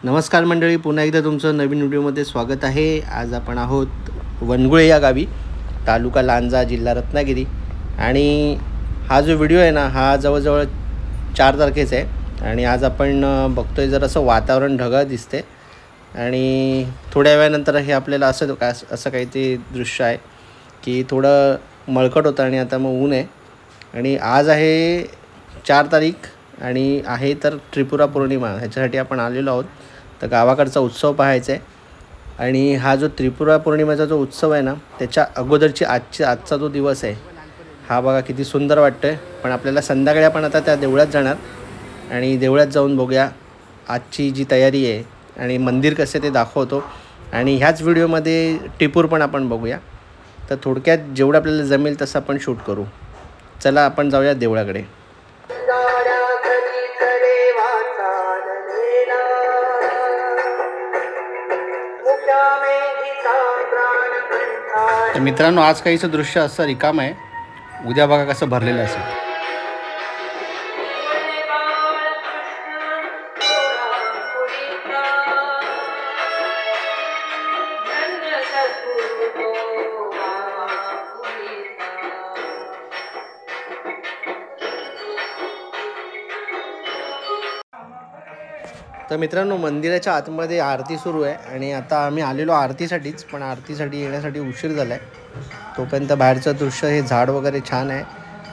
नमस्कार मंडळी, पुन्हा एकदा तुमचं नवीन व्हिडिओमध्ये स्वागत आहे। आज आपण आहोत वनगुळे या गावी, तालुका लांजा, जिल्हा रत्नागिरी। आणि हा जो व्हिडिओ आहे ना, हा जवळजवळ 4 तारखेचा आहे। आणि आज आपण बघतोय जरासं वातावरण ढगाळ दिसते आणि थोड्या वेळानंतर हे आपल्याला असं काही ते दृश्य आहे की थोडं मळकट होतं आणि आता मग ऊन आहे। आणि आज आहे 4 तारीख आणि आहे तर त्रिपुरा पौर्णिमा, ह्याच्यासाठी आपण आलेलो आहोत। तर गावाकडचा उत्सव पाहायचा आहे। आणि हा जो त्रिपुरा पौर्णिमेचा जो उत्सव आहे ना, त्याच्या अगोदरची आजचा जो दिवस आहे हा बघा किती सुंदर वाटतोय। पण आपल्याला संध्याकाळी आपण आता त्या देवळात जाणार आणि देवळात जाऊन बघूया आजची जी तयारी आहे आणि मंदिर कसे ते दाखवतो। आणि ह्याच व्हिडिओमध्ये टिपूर पण आपण बघूया। तर थोडक्यात जेवढं आपल्याला जमेल तसं आपण शूट करू। चला आपण जाऊया देवळाकडे। तर मित्रांनो, आज काहीचं दृश्य असं रिकाम आहे, उद्या बघा कसं भरलेलं असेल। तर मित्रांनो, मंदिराच्या आतमध्ये आरती सुरू आहे आणि आता आम्ही आलेलो आरतीसाठीच, पण आरतीसाठी येण्यासाठी उशीर झाला आहे। तोपर्यंत बाहेरचं दृश्य हे झाड वगैरे छान आहे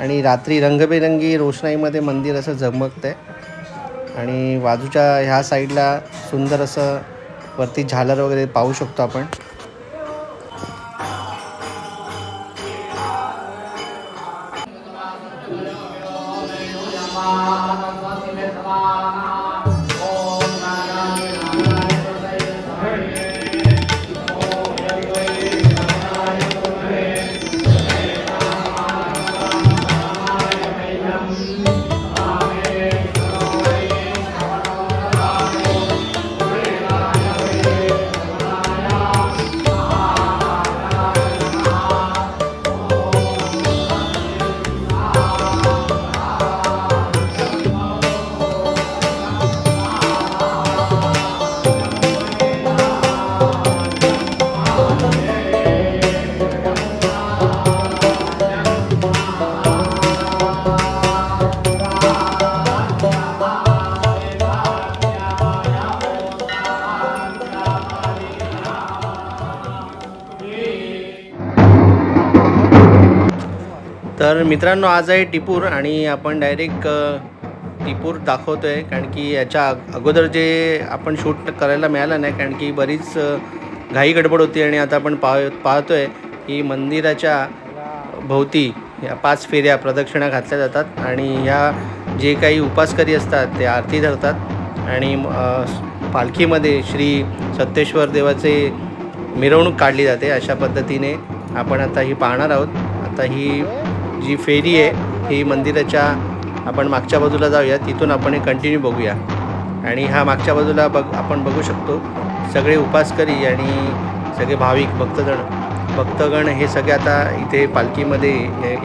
आणि रात्री रंगबेरंगी रोषणाईमध्ये मंदिर असं झगमगतं आहे। आणि बाजूच्या ह्या साईडला सुंदर असं वरती झालर वगैरे पाहू शकतो आपण। तर मित्रांनो, आज आहे टिपूर आणि आपण डायरेक्ट टिपूर दाखवतो आहे, कारण की याच्या अगोदर जे आपण शूट करायला मिळालं नाही, कारण की बरीच घाई गडबड होती। आणि आता आपण पाहतो आहे की मंदिराच्या भोवती या 5 फेऱ्या प्रदक्षिणा घातल्या जातात आणि ह्या जे काही उपासकरी असतात ते आरती धरतात आणि पालखीमध्ये श्री सत्तेश्वर देवाचे मिरवणूक काढली जाते। अशा पद्धतीने आपण आता ही पाहणार आहोत। आता ही जी फेरी आहे ही मंदिराच्या आपण मागच्या बाजूला जाऊया, तिथून आपण हे कंटिन्यू बघूया। आणि ह्या मागच्या बाजूला आपण बघू शकतो सगळे उपासकरी आणि सगळे भाविक भक्तगण हे सगळे आता इथे पालखीमध्ये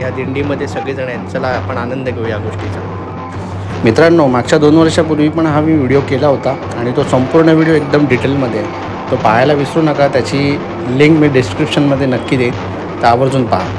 या दिंडीमध्ये सगळेजण आहेत। चला आपण आनंद घेऊ या गोष्टीचा। मित्रांनो, मागच्या 2 वर्षापूर्वी पण हा मी व्हिडिओ केला होता आणि तो संपूर्ण व्हिडिओ एकदम डिटेलमध्ये आहे। तो पाहायला विसरू नका, त्याची लिंक मी डिस्क्रिप्शनमध्ये नक्की देईन, तर आवर्जून पहा।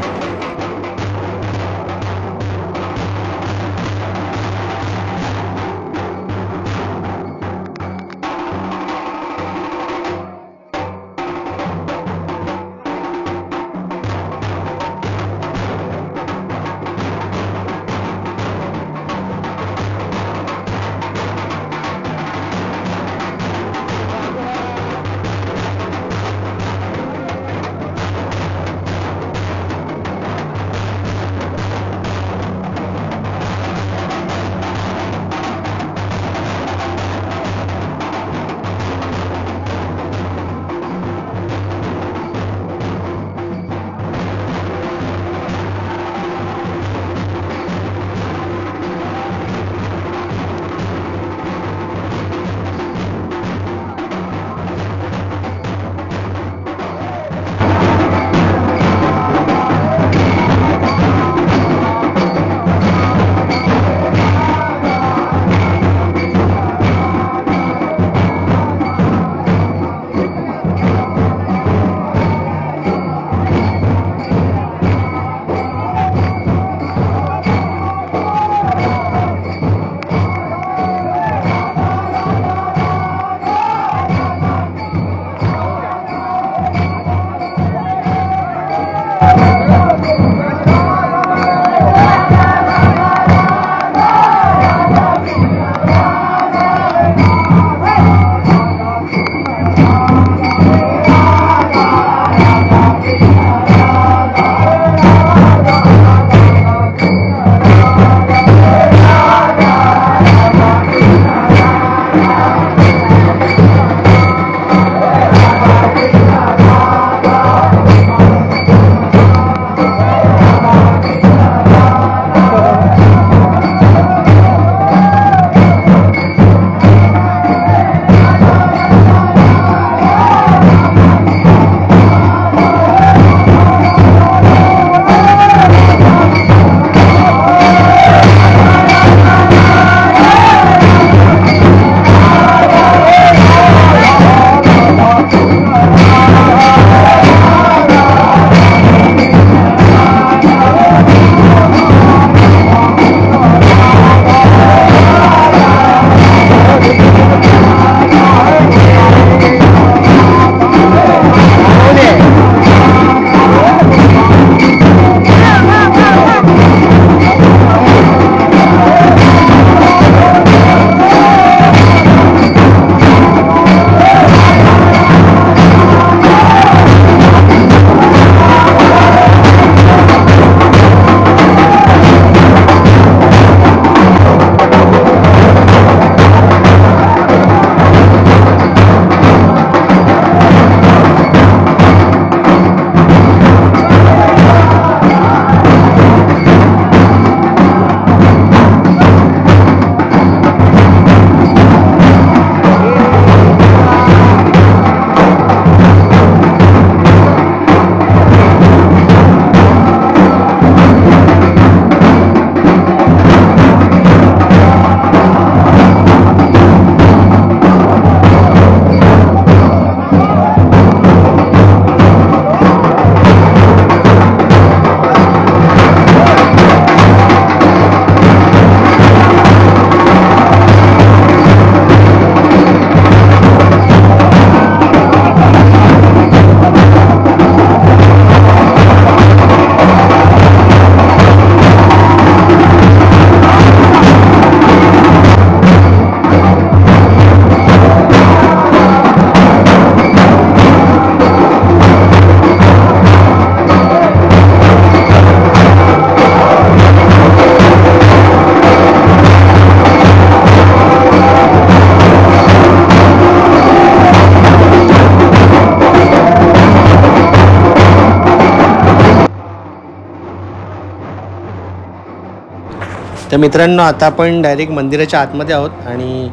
तर मित्रांनो, आता आपण डायरेक्ट मंदिराच्या आतमध्ये आहोत आणि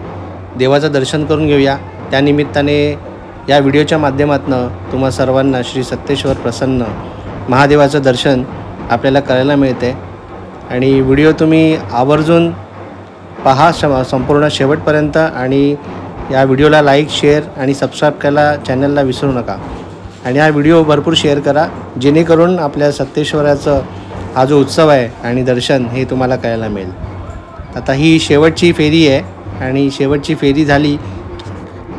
देवाचं दर्शन करून घेऊया। त्यानिमित्ताने या व्हिडिओच्या माध्यमातून तुम्हा सर्वांना श्री सत्तेश्वर प्रसन्न महादेवाचं दर्शन आपल्याला करायला मिळते आणि व्हिडिओ तुम्ही आवर्जून पहा संपूर्ण शेवटपर्यंत आणि या व्हिडिओला लाईक, शेअर आणि सबस्क्राईब करायला चॅनलला विसरू नका आणि हा व्हिडिओ भरपूर शेअर करा जेणेकरून आपल्या सत्तेश्वराचं हा जो उत्सव आहे आणि दर्शन हे तुम्हाला करायला मिळेल। आता ही शेवटची फेरी आहे आणि शेवटची फेरी झाली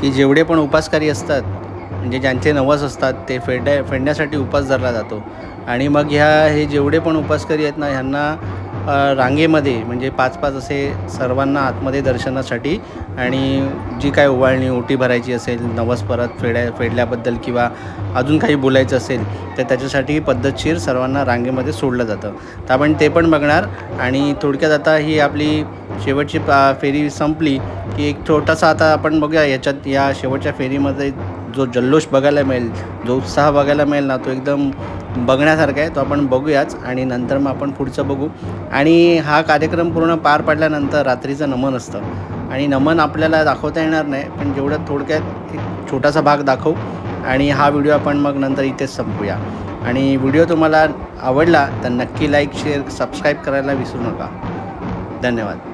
की जेवढे पण उपासकारी असतात म्हणजे ज्यांचे नवस असतात ते फेडण्यासाठी उपास धरला जातो आणि मग हे जेवढे पण उपासकारी आहेत ना ह्यांना रांगेमध्ये म्हणजे 5-5 असे सर्वांना आतमध्ये दर्शनासाठी आणि जी काय ओवाळणी ओटी भरायची असेल, नवस परत फेडल्याबद्दल किंवा अजून काही बोलायचं असेल तर त्याच्यासाठी पद्धतशीर सर्वांना रांगेमध्ये सोडलं जातं। तर आपण ते पण बघणार आणि थोडक्यात आता ही आपली शेवटची फेरी संपली की एक छोटासा आता आपण बघूया याच्यात या शेवटच्या फेरीमध्ये जो जल्लोष बघायला मिळेल, जो उत्साह बघायला मिळेल ना तो एकदम बघण्यासारखा आहे। तो आपण बघूयाच आणि नंतर मग आपण पुढचं बघू। आणि हा कार्यक्रम पूर्ण पार पडल्यानंतर रात्रीचं नमन असतं आणि नमन आपल्याला दाखवता येणार नाही पण जेवढं थोडक्यात एक छोटासा भाग दाखवू आणि हा व्हिडिओ आपण मग नंतर इथेच संपूया। आणि व्हिडिओ तुम्हाला आवडला तर नक्की लाईक, शेअर, सबस्क्राईब करायला विसरू नका। धन्यवाद।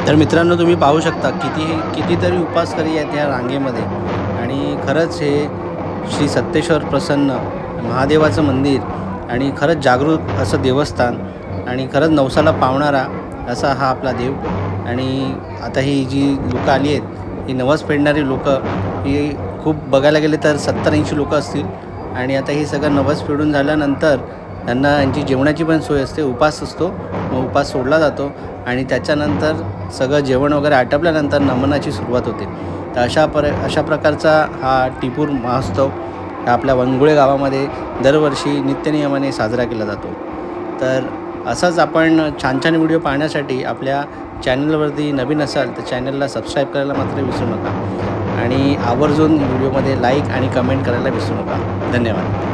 तर मित्रांनो, तुम्ही पाहू शकता कितीतरी उपासकरी आहेत या रांगेमध्ये आणि खरंच हे श्री सत्तेश्वर प्रसन्न महादेवाचं मंदिर आणि खरंच जागृत असं देवस्थान आणि खरंच नवसाला पावणारा असा हा आपला देव। आणि आता ही जी लोकं आली आहेत ही नवस फेडणारी लोकं ही खूप बघायला गेले तर 70-80 लोकं असतील आणि आता ही सगळं नवस फेडून झाल्यानंतर त्यांना यांची जेवणाची पण सोय असते, उपास असतो, मग उपास सोडला जातो आणि त्याच्यानंतर सगळं जेवण वगैरे आटपल्यानंतर नमनाची सुरुवात होते। तर अशा प्रकारचा हा टिपूर महोत्सव आपल्या वनगुळे गावामध्ये दरवर्षी नित्यनियमाने साजरा केला जातो। तर असंच आपण छान छान व्हिडिओ पाहण्यासाठी आपल्या चॅनलवरती नवीन असाल तर चॅनलला सबस्क्राईब करायला मात्र विसरू नका आणि आवर्जून व्हिडिओमध्ये लाईक आणि कमेंट करायला विसरू नका. धन्यवाद.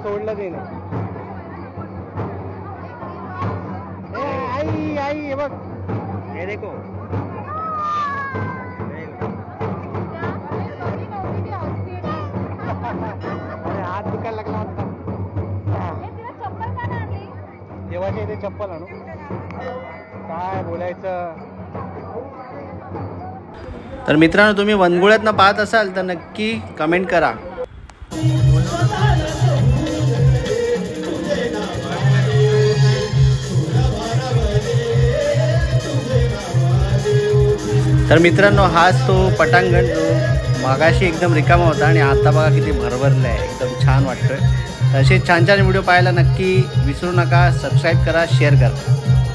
सोडलं ते आई आई हे बघ हे देखो हात दुखायला लागला होता. देवाच्या इथे चप्पल आणू काय बोलायचं. तर मित्रांनो, तुम्ही वनगुळ्यातनं पाहत असाल तर नक्की कमेंट करा. तर मित्रांनो, हाच तो पटांगण जो मागाशी एकदम रिकामा होता आणि आता बघा किती भरभरलं आहे. एकदम छान वाटतोय. असे छान छान व्हिडिओ पाहायला नक्की विसरू नका. सबस्क्राईब करा, शेअर करा.